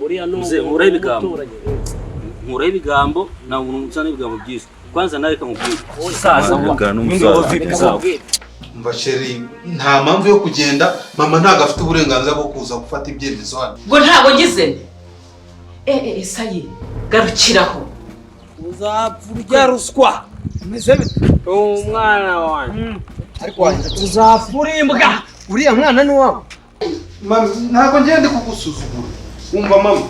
uriya no nkura ibigambo na umuntu utsana ibigambo byise kwanza nawe kamubwira saza vuga n'umusaza mbasheri nta mpamvu yo kugenda mama ntago afite uburenganzira bwo kuza gufata ibyemezo hano ngo ntago ngize sayi garukiraho uzapfa urya ruswa meze bite umwana wanjye ariko wanjye uzapfa urimbwa uriya mwana ni wawe mama ntago ngende kugusuzugura umva mama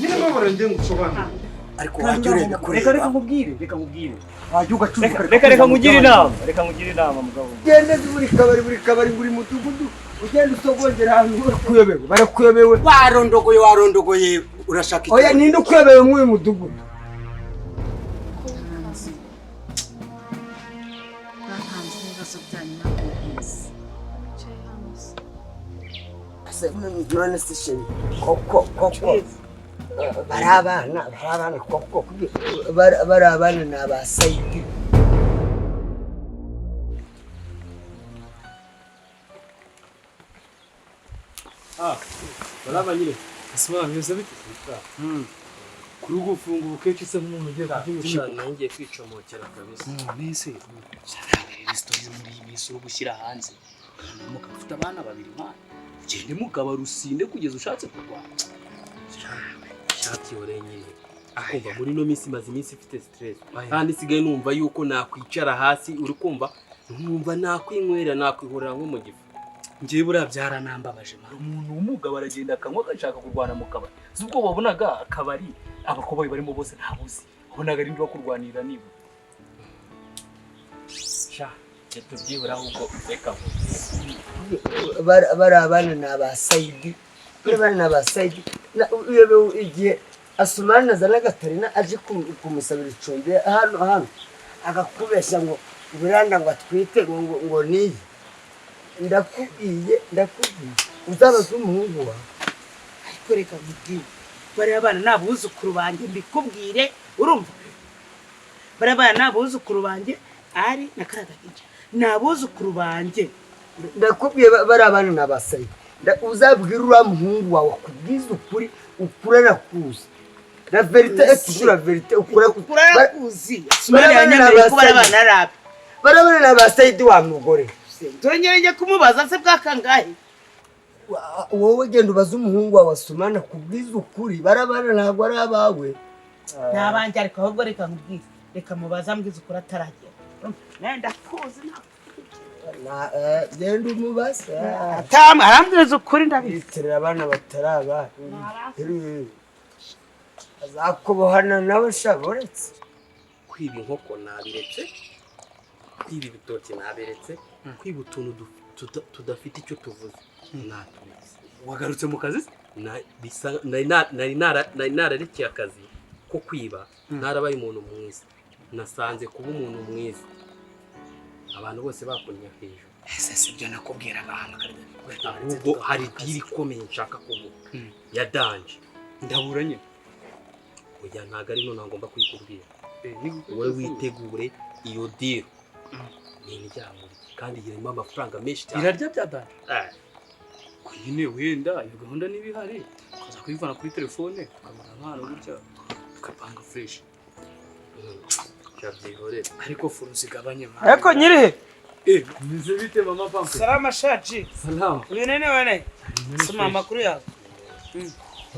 nyine mama rende ngusobanura ariko wajurebe reka nkubwire reka nkugire inama mugabo gende buri kabari buri mudugudu ugenda usogongera ahantu barakuyobewe warondogoye urashaka iki oya ninde ukuyobewe nk'uyu mudugudu none se sheri koko barabana koko barabana ni abasayidi baraba nyine asima meze bite kuri gufunga ukeje se nk'umuntu ugiye kubyushika nangiye kwicomokera kabisa nese story muri iyi minsi uri gushyira hanze mukafite abana babiri mwana ugende mugaba rusinde kugeza ushatse kurwana shati yorenyine akumva muri no minsi maze iminsi ifite stress kandi sigaye numva yuko nakwicara hasi uri kumva numva nakwinywera nakwihorera nko mu gifu ngiye buriya byaranambabaje umuntu w'umugabo aragenda akanywa agashaka kurwana mu kabari zubwo wabonaga akabari abakoboyi barimo bose ntabuzi wabonaga ari ndi bakurwanira niba sha tubyibura ahubwo reka barabana ni abasayidi igihe asumana azana Gatarina aje kumusabira icumbi hano agakubeshya ngo buranda ngo atwite ngo niyi ndakubwiye uzabaza umuhungu wawe ariko reka nkubwire bari abana nabuzukuru banjye mbikubwire urumva bari abana nabuzukuru banjye ari nakaragahinja nabuzukuru banjye ndakubwiye bari abana n'abasayidi uzabwira uriya muhungu wawe akubwiza ukuri ukura nakuzi la verite est la verite ukura nakuzi sumana yanyemereye ko bari abana arabe bari abana n'abasayidi wa mugore Turengereye kumubaza se bwakangahe wowe genda ubaza umuhungu wawe Sumana kubwiza ukuri barabana ntabwo ari abawe nabanje ariko ahubwo reka nkubwize reka mubaza mbwiza ukuri ataragera nenda kuzi genda umubaza arambwiza ukuri ndabitirira abana bataraba azakubohana nawe shaboretse kwiba inkoko nabiretse kwiba ibitoki naberetse kwiba utuntu tudafite icyo tuvuze naturetse wagarutse mu kazi nari nararekeye akazi ko kwiba narabaye umuntu mwiza nasanze kuba umuntu mwiza abantu bose bakunya hejuru ese sibyo nakubwira abahamagara ubwo hari diri ikomeye nshaka kuvuga ya danje ndabura nyine oya ntago ari none ngomba kwikubwira wowe witegure iyo diri ni njyamo kandi irimo amafaranga menshi cyane irarya byadanje kwine wenda iyo gahunda nibihari ukaza kwivana kuri telefone ukamara nkana gutya ukapanga fresh cyabihore ariko furu zigabanye mama ariko nyiri nize bite mama pampe salama shaji salama uri nene wane soma makuru yawe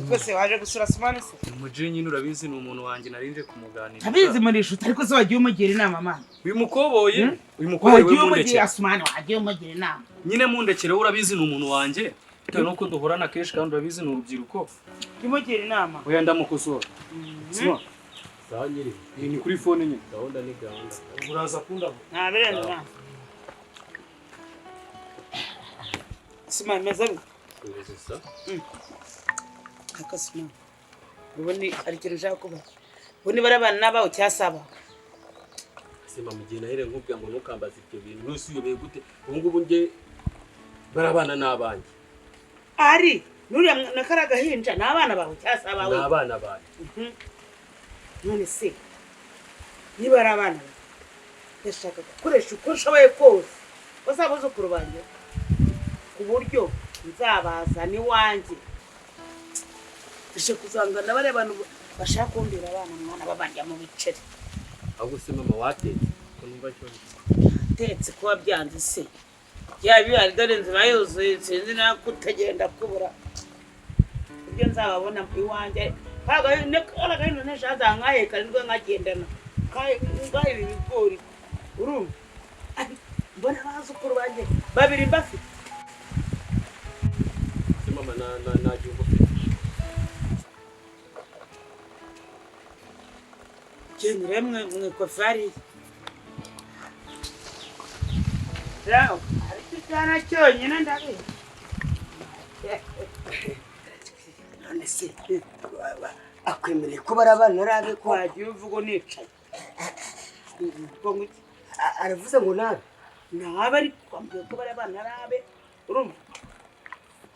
Kose waje gusura Sumana se umuje nyine urabizi ni umuntu wanjye narinje kumuganira abizi muri shuti ariko se wagiye umugira inama mama uyu mukoboye we mundekere Sumana wagiye umugira inama nyine mundekere urabizi ni umuntu wanjye bitewe nuko duhorana kenshi kandi urabizi ni urubyiruko umugira inama oya ndamukosora sima sawa nyiri ni kuri phone nyine gahunda ni gahunda uraza kundabo ntaberenda mama Sumana meza bise akasima ubone arikirusha kuba ubone barabana nabaho cyasaba sima mugina here nkubwa ngo nukambaza ibyo bintu nusi uyobeye gute ubungubu nge barabana nabanje ari nuriya nakaraga hinja nabana baho cyasaba we nabana baje none se niba arabana yashaka gukoresha uko nshoboye kose bazabuze kurubanje ku buryo nzabazana iwanjye dushe kuzangana bariya bantu bashaka kumbera abana mwana babarya mu biceri ahubwo se mama watetse ko numva cyo tetse kuba byanze se yabihari dore nzira yuzuye sinzi na kutagenda kubura ibyo nzababona iwanjye kaga hino neshaza nkaheka nibwo nkagendana ngaho ibi bigori urumva mbona abazukuru banjye babiri mbafite se mama na gihugu genere mwikofari Rao, ariko cyana cyonyine ndabi. none se akwemereye ko barabana arabe ko Kwagiye uvugo nicaye. aravuze ngo nabe Nabe ariko kwambye ko barabana arabe. Urumva?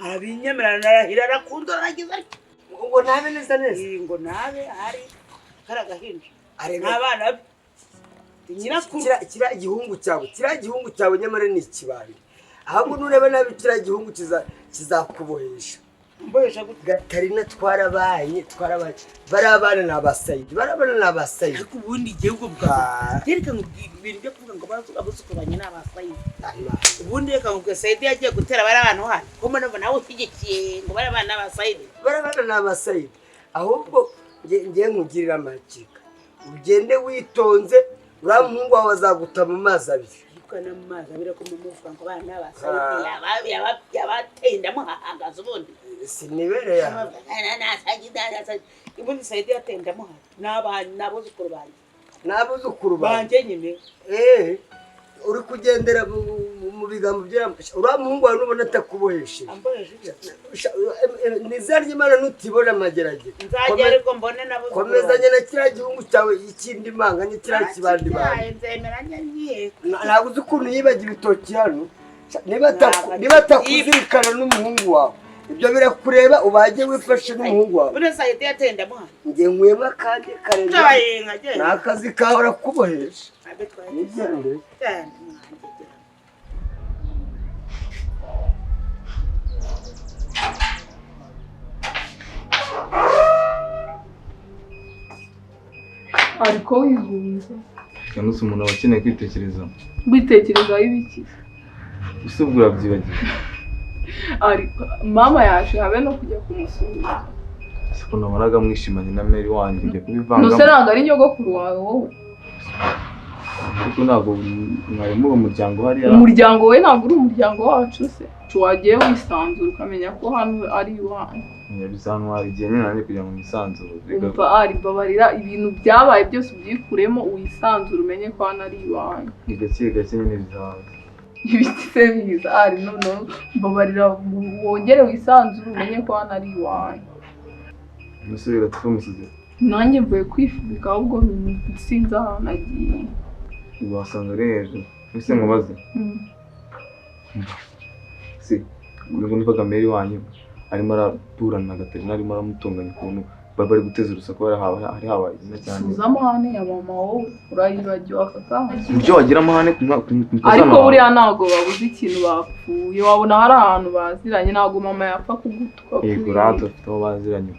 Arabinyemerana narahira arakunda aragize ariko. ngo nabe neza neza Ngo nabe ari karagahinja. arega Abana nyirakuru kira igihungu cyawe nyamara ni ikibari ahubwo nureba nabi kira igihungu kizakubohesha mbohesha gute Gatarina twarabanye barabana n'abasayidi ariko ubundi igihugu bwa reka nkubwira ibintu byo kuvuga ngo abuzukubanye n'abasayidi ubundi reka nkubwira sayidi yagiye gutera bari abantu hano ko mbona nawe ushyigikiye ngo bari abana n'abasayidi ahubwo ngiye nkugirira amakika ugende witonze uriya muhungu wawe azaguta mu mazi abiri ariko no mu mazi abiri ko mu mufuka ngo abana n'abasayidi yabateye ndamuhahagaze ubundi sinibereye ubundi sayidi yateye ndamuhaga n'abuzukuru banjye nyine uri kugendera mu bigambo uriya muhungu wawe nubona atakubohesheje nizarya imana nutibona amageragere nzajya ariko mbone n'abuzukuru komezanye na kiriya gihungu cyawe ikindi manganye kiriya kibandi bandi ntabwo uzi ukuntu yibaga ibitoki hano niba atakuzirikana n'umuhungu wawe ibyo birakureba ubajye wifashe n'umuhungu wawe bune sayidi yateye ndamuhaga ngiye nkuyemo akandi karenga ni akazi kawe arakubohesha ariko wihunze cyangwa se umuntu aba akeneye kwitekerezaho witekerezaho ibiki ese ubwo urabyibagiwe ariko mama yaje habe no kujya kumusura siko nabonaga mwishimanye na Mary wanjye njya kubivangamo nose ntabwo ari nyogokuru wawe wowe ariko ntabwo mwari muri umuryango hariya umuryango we ntabwo uri umuryango wacu se wagiye wisanzura ukamenya ko hano ari iwanyu nyabizantwara igihe nyine nanjye kugira ngo nisanzure umva ari babarira ibintu byabaye byose ubyikuremo wisanzure umenye ko hano ari iwanyu ni gake gake nyine bizaza ibiti se biza ari none babarira wongere wisanzure umenye ko hano ari iwanyu umusore gatumusize nanjye mvuye kwifubika ahubwo sinzi ahantu agiye wasanga ari hejuru ese nkubaze si ubwo nivaga Mary wanyu arimo araturana na Gatarina arimo aramutunganya ukuntu bari guteza urusaku hari habaye izina cyane suza amahane ya mama wowe urayibagiwe aka kanya ibyo wagira amahane ariko buriya ntabwo babuze ikintu bapfuye wabona hari ahantu baziranye ntabwo mama yapfa kugutuka yego rata afite aho baziranye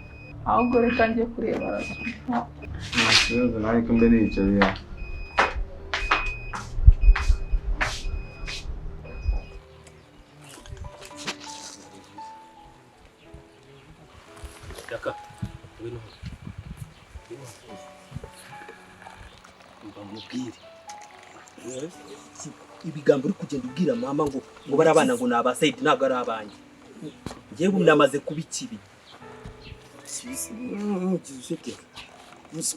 ahubwo reka njye kureba arasuka nta kibazo nawe ko mbere yicaye Yaka, ngwino mubwire ibigambo uri kugenda ubwira mama ngo bari abana ngo ni abasayidi ntabwo ari abanjye ngewe ubu namaze kuba ikibi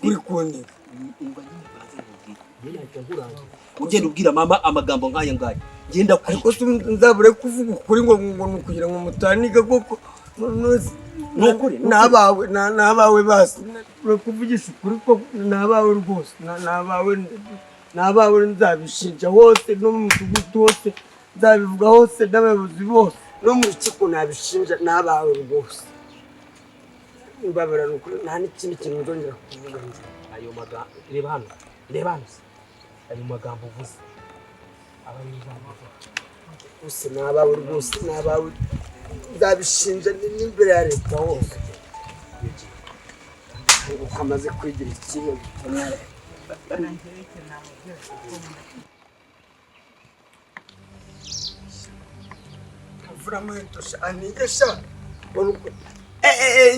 uri kundi ugenda ubwira mama amagambo nk'aya ngaya ngenda ariko nzabure kuvuga ukuri ngo kugira ngo mutaniga koko nukuri nabawe basi urakuvugisha ukuri ko nabawe rwose nabawe nzabishinja hose no mu mudugudu hose nzabivuga hose n'abayobozi bose no mu rukiko nabishinja nabawe rwose mbabara nukuri nta n'ikindi kintu nzongera kuvuga ayo magambo reba hano ayo magambo uvuze aba ari bose nabawe rwose nabawe nzabishinja n'imbere ya leta hose ukamaze kwigira ikibazo Vuramento anigesha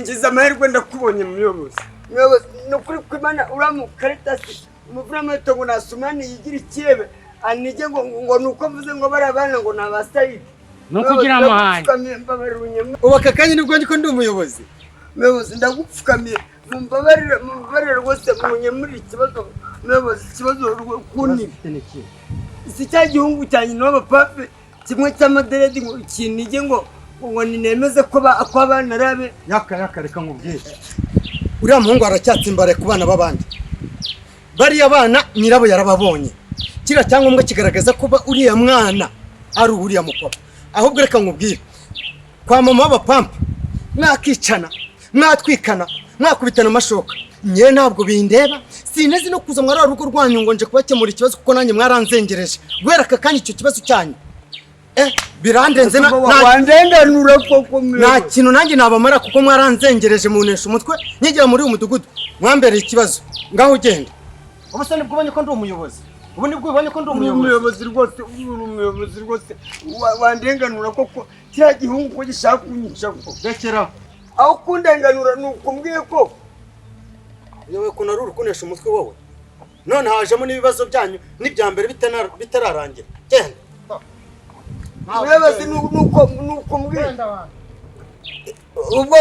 ngize amahirwe ndakubonye muyobozi nukuri kwimana uramukaritasi Vuramento ngo nasumani yigira ikirebe anige ngo nuko mvuze ngo bari abana ngo nabasayidi no kugira amahane ubaka kanya nibwo ndiko ndi umuyobozi muyobozi ndagupfukamiye mumbabarire rwose munye muri ikibazo muyobozi ikibazo kuni si cya gihungu cyanyu n'abapape kimwe cy'amaderedi ngo kinige ngo ninemeze ko abana arabe yaka reka nkubwire uriya muhungu aracyatsimbaraye ku bana b'abandi bariya bana nyirabo yarababonye kiriya cyangombwa kigaragaza ko uriya mwana ari uriya mupapa ahubwo reka nkubwire kwa mama w'abapampa mwakicana mwatwikana mwakubitana amashoka nye ntabwo bindeba sinezi no kuza mwari urugo rwanyu ngo nje kubakemura ikibazo kuko nanjye mwaranzengereje guhera aka kanya icyo kibazo cyanyu birandenze wandenganura koko nta kintu nanjye nabamara kuko mwaranzengereje munesha umutwe nyegera muri uyu mudugudu mwambereye ikibazo ngaho ugenda ubu se nibwo ubonye ko ndi umuyobozi ubu nibwo ubonye ko ndi umuyobozi rwose wandenganura koko kiriya gihungu ko gishaka kunyica ko rekeraho aho kundenganura ni ukumbwiye ko yewe kunari urukunesha umutwe wowe none hajemo n'ibibazo byanyu n'ibya mbere bitararangira genda umuyobozi nuko mbwiye ubwo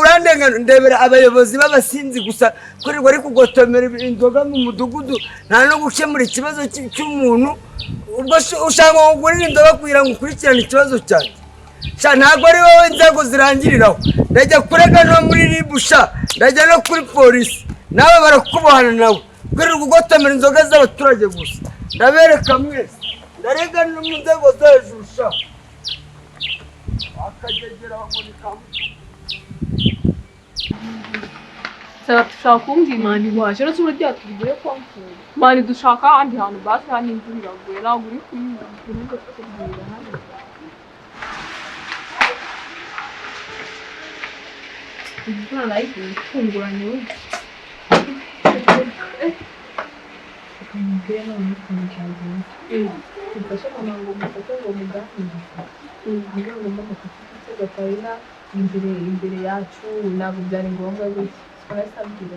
urandengana ndebera abayobozi b'abasinzi gusa kurirwa ari kugotomera inzoga mu mudugudu nta no gukemura ikibazo cy'umuntu ubwo ushaka kugurira inzoga kugira ngo ukurikirane ikibazo cyanjye ntabwo ari wowe inzego zirangiriraho ndajya kurega no muri ribusha ndajya no kuri polisi nawe barakubohana nawe kurirwa ugotomera inzoga z'abaturage gusa ndabereka mwese ndarega no mu nzego zo hejuru sha akagegera muri kamwe dushaka kumbwira imana waje rero uburyo byatugiye kwamfura mani dushaka ahandi hantu basi hano imvura iraguye ntabwo uri kuyivuga kubwira hano imvura nayo itunguranye we ukamubwira none ukuntu cyagenze ufashe mama ngo mufate ngo muganire kugira ngo mufate Gatarina imbere yacu ntabwo byari ngombwa gutya twasabwira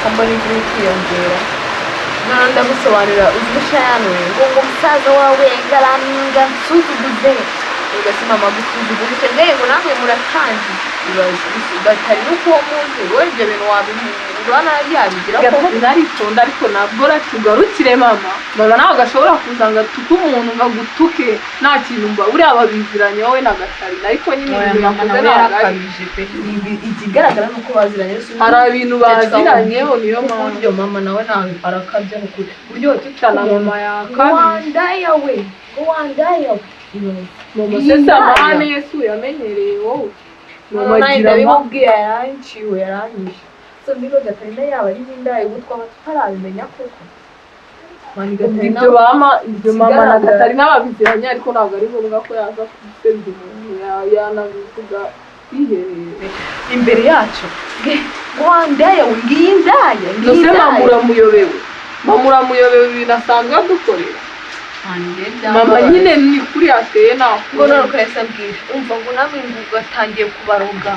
ko mbona igihe kwiyongera none ndagusobanurira uzisha yanwe ngo umusaza wawe ngaraminga nsuzuguze ugasima magusuzuguje ntego namwe muratanzi Gatarina uko munsi wowe ibyo bintu wabihura yabigira ko naritonda ariko nabwo ratugarukire mama nawe gashobora kuzanga tuka umuntu ngagutuke nta kintu mba uriya babiziranye wowe na Gatarina ariko nyine ibintu yakoze nakabije pe ikigaragara nuko baziranye hari ibintu baziranyeho niyo mpamvu mama nawe nawe arakabya n'ukuri buryo tutana mama yakabije wandaya mama sesa mama Yesu yamenyereye wowe mama gira bimubwiye yaranciwe yaranyishe so ndigo Gatarina yaba ari n'indaye gutwa batarabimenya koko mani Gatarina ibyo mama na Gatarina babiziranye ariko ntabwo ari ngombwa ko yaza kubisenza umuntu yanabivuga bihereye imbere yacu wandaya ngiye indaya nose mamuramuyobewe binasanzwe dukorera mama nyine ni kuri ateye naho ngo none ukayasabwira umva ngo namwe ugatangiye kubaroga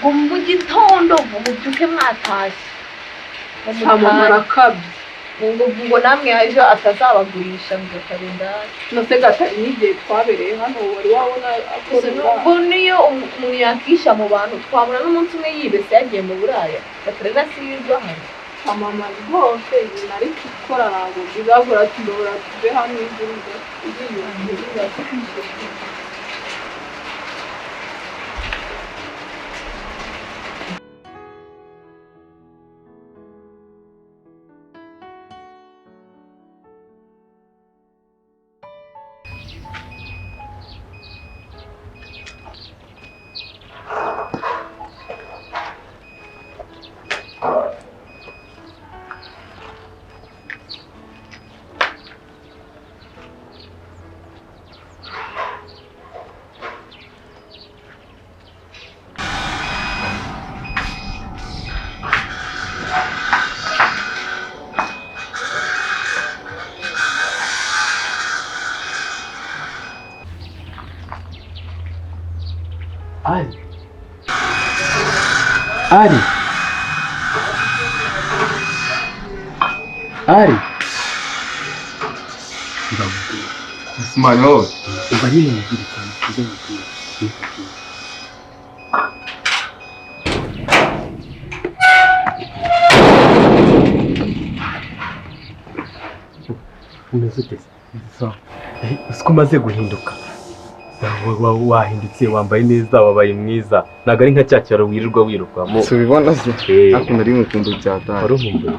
ngo mu gitondo mubyuke mwatashye amurakabye ngo namwe ejo atazabagurisha ngo Gatarina nose Gatarina igihe twabereye hano wari wabona ngo niyo umuntu yakisha mu bantu twabona n'umunsi umwe yibese yagiye mu buraya Gatarina asizwa hano mama rwose ibintu ari gukora ntabwo bizakora tundobora tuve hano igihugu ari ari ari ndamubwira Ismail umva nyine mubwire cyane ibyo mubwira umeze ute uko umaze guhinduka wahindutse wambaye neza wabaye mwiza ntabwo ari nka cya cyaro wirirwa wirukamo subibona se ariko nari nkukunda cyatanye wari umumbuye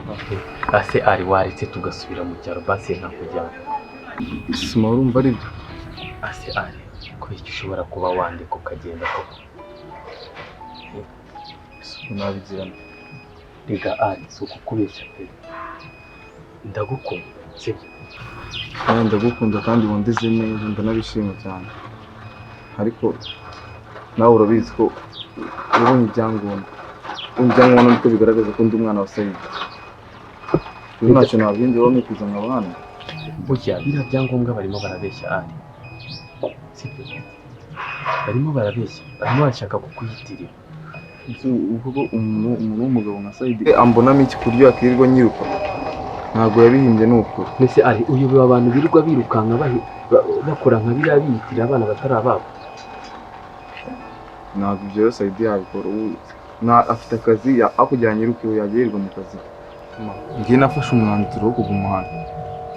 ase ari waretse tugasubira mu cyaro basi nkakujyana sima urumva ari byo ase ari ko iki ushobora kuba wandika ukagenda koko nabigirana rega ari si ukukubeshya pe ndagukunda sibyo ndagukunda kandi wondeze neza ndanabishima cyane ariko nawe urabizi ko ubonye ibyangombwa niko bigaragaza ko ndi umwana wa Saidi rero ntacyo nabindi bamwe kuzana abana burya biriya byangombwa barimo barabeshya ari sibyo barimo barabeshya barimo barashaka kukuyitirira ubwo umuntu w'umugabo nka Saidi ambonamo iki kuryo akirirwa nyiruka ntabwo yabihimbye n'ukuri mbese ari uyobewe abantu birirwa birukanka bakora nka biriya biyitirira abana batari ababo ntabwo ibyo yose Saidi yabikora afite akazi akujyanye iruka yagirirwa mu kazi ngiye nafashe umwanzuro wo kuguma hano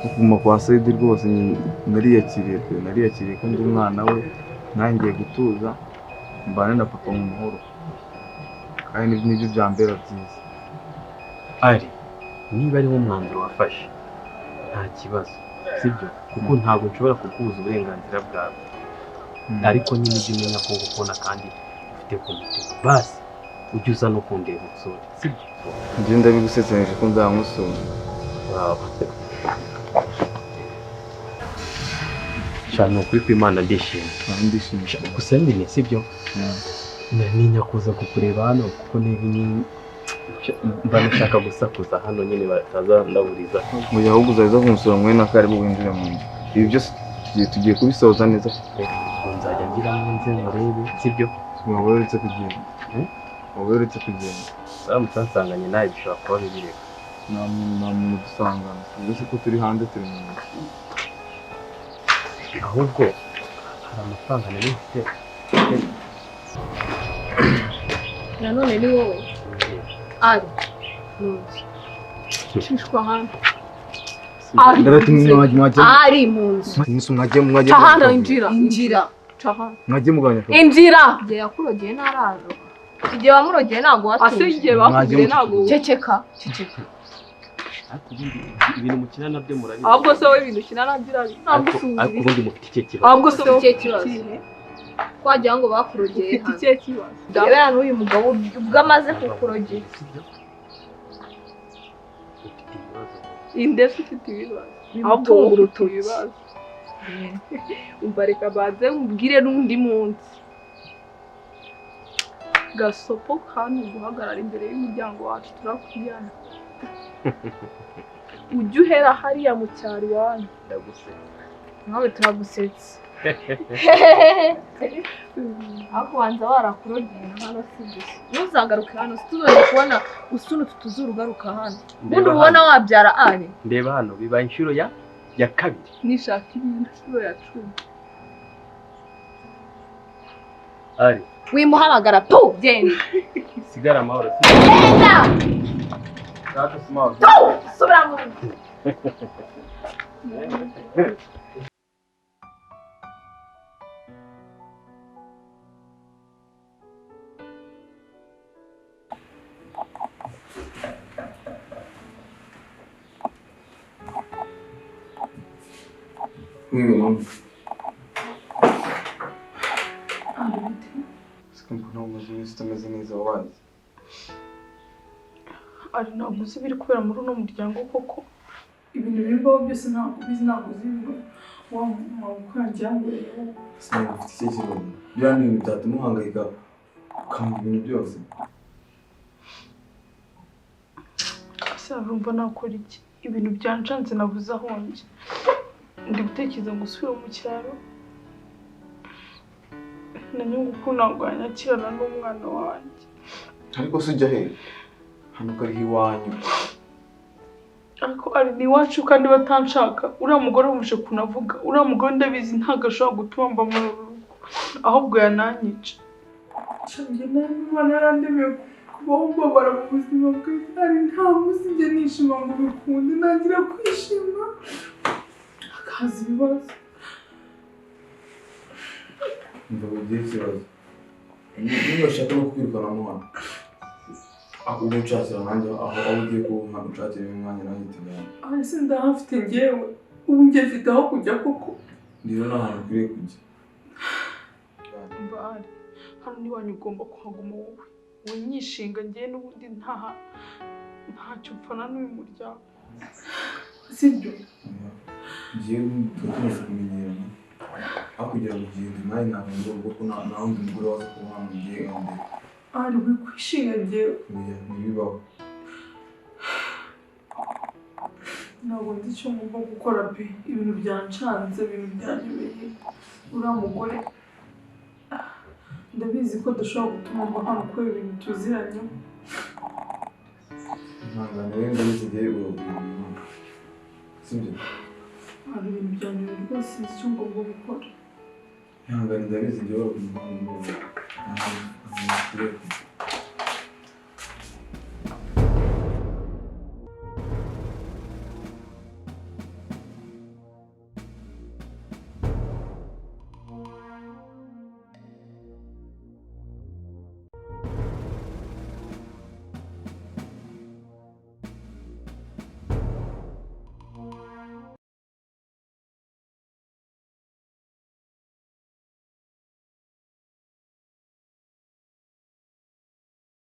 kuguma kwa Saidi rwose nariyakiriye ko ndi umwana we nangiye gutuza mbane na papa mu mahoro kandi nibyo byambera byiza ari niba ari wo mwanzuro wafashe nta kibazo sibyo kuko ntabwo nshobora kukubuza uburenganzira bwawe ariko nyine ujye umenya ko ngukunda kandi ufite ku mutima basi ujye uza no kundeba usura sibyo njye ndabigusezeranije ko nzamusura cyane ukuri kw'Imana ndishimye gusa nyine sibyo naninya kuza kukureba hano kuko mba nashaka gusakuza hano nyine batazandaburiza mu gihe ahubwo uzaza kumusura mwe na kare winjire mu nzu ibi byose tugiye kubisoza neza nzajya ngira mu nze murebe sibyo waberetse kugenda musansanganye nawe bishobora kuba bibireka nta muntu dusangana mbese ko turi hanze turi mu nzu ahubwo hari amafaranga nari mfite nanone ni wowe ari munsi shishwa hano ari munsi mwajye injira muganya injira igihe yakurogeye ntarazo igihe wamurogeye ntabwo watuje igihe bakugire ntabwo ceceka ibintu mukina nabyo murabizi ahubwo se wowe ibintu ukina nabyo ariko ubundi mufite icyo kibazo ahubwo se ufite ikibazo twagira ngo bakurogeye hano ufite icyo kibazo reba n'uyu mugabo ubwo amaze kukurogera indese ufite ibibazo ahubwo urutuye ibibazo umva reka banze mubwire n'undi munsi gasopo kandi guhagarara imbere y'umuryango wacu turakujyana ujye uhera hariya mu cyaro iwanyu ndagusetse nawe turagusetse ariko ubanza warakurogeye hano si gusa ntuzagaruke hano situzongera kubona usuna utu tuzuru ugaruka hano ubundi ubona wabyara ari ndeba hano bibaye inshuro ya kabiri nishaka inshuro ya 10 ari wimuhamagara tu genda sigara amahoro genda subira mu ari ntabwo uzi ibiri kubera muri uno muryango koko ibintu bibaho byose ntabwo ubizi ntabwo uzi wamukangira ngo rero sinabwo ufite icyo kibazo biriya ni ibintu byatuma uhangayika ukanga ibintu byose ese urumva nakora iki ibintu byancanze nabuze aho njye ndi gutekereza ngo usubire mu cyaro na nyungu ko ntabwo yanyakirana n'umwana wanjye. ariko se ujya he hano ko ariho iwanyu ariko ari ni iwacu kandi batanshaka. Uriya mugore wumvise kunavuga, uriya mugore ndabizi ntabwo ashobora gutuma mba muri uru rugo, ahubwo yananyica. Njye nabibona yarandemeye kubaho mbabara mu buzima bwe, ari nta munsi njye nishima ngo bikunde, nagira kwishima hakaza ibibazo. Ndabwo ugiye ikibazo niba ushaka no kwirukana mu hano ubu nshakira nanjye aho ugiye kuba ushakira umwanya nanjye tujyana. Ese ndahafite njyewe, ubu njye mfite aho kujya koko. Rero nta hantu ukwiye kujya. Mbari hano n'iwanyu ugomba kuhaguma wowe, winyishinga njye n'ubundi ntacyo mpfana n'uyu muryango, sibyo? Ngiye tumaze kumenyerana aho kugira ngo ugende nawe ntabwo ngomba ko nta wundi mugore waza kuba wamugiye imbere. Ari wikwishinga njyewe. Ntibibaho. Ntabwo nzi icyo ngomba gukora pe, ibintu byancanze, ibintu byanyobeye. Uriya mugore ndabizi ko adashobora gutuma mba hano kubera ibintu tuziranye. Ihangane rero ndabizi igihe urabwira umuntu sibyo? Hari ibintu byanyobeye rwose, sinzi icyo ngomba gukora. Ihangane ndabizi igihe urabwira umuntu ntabwo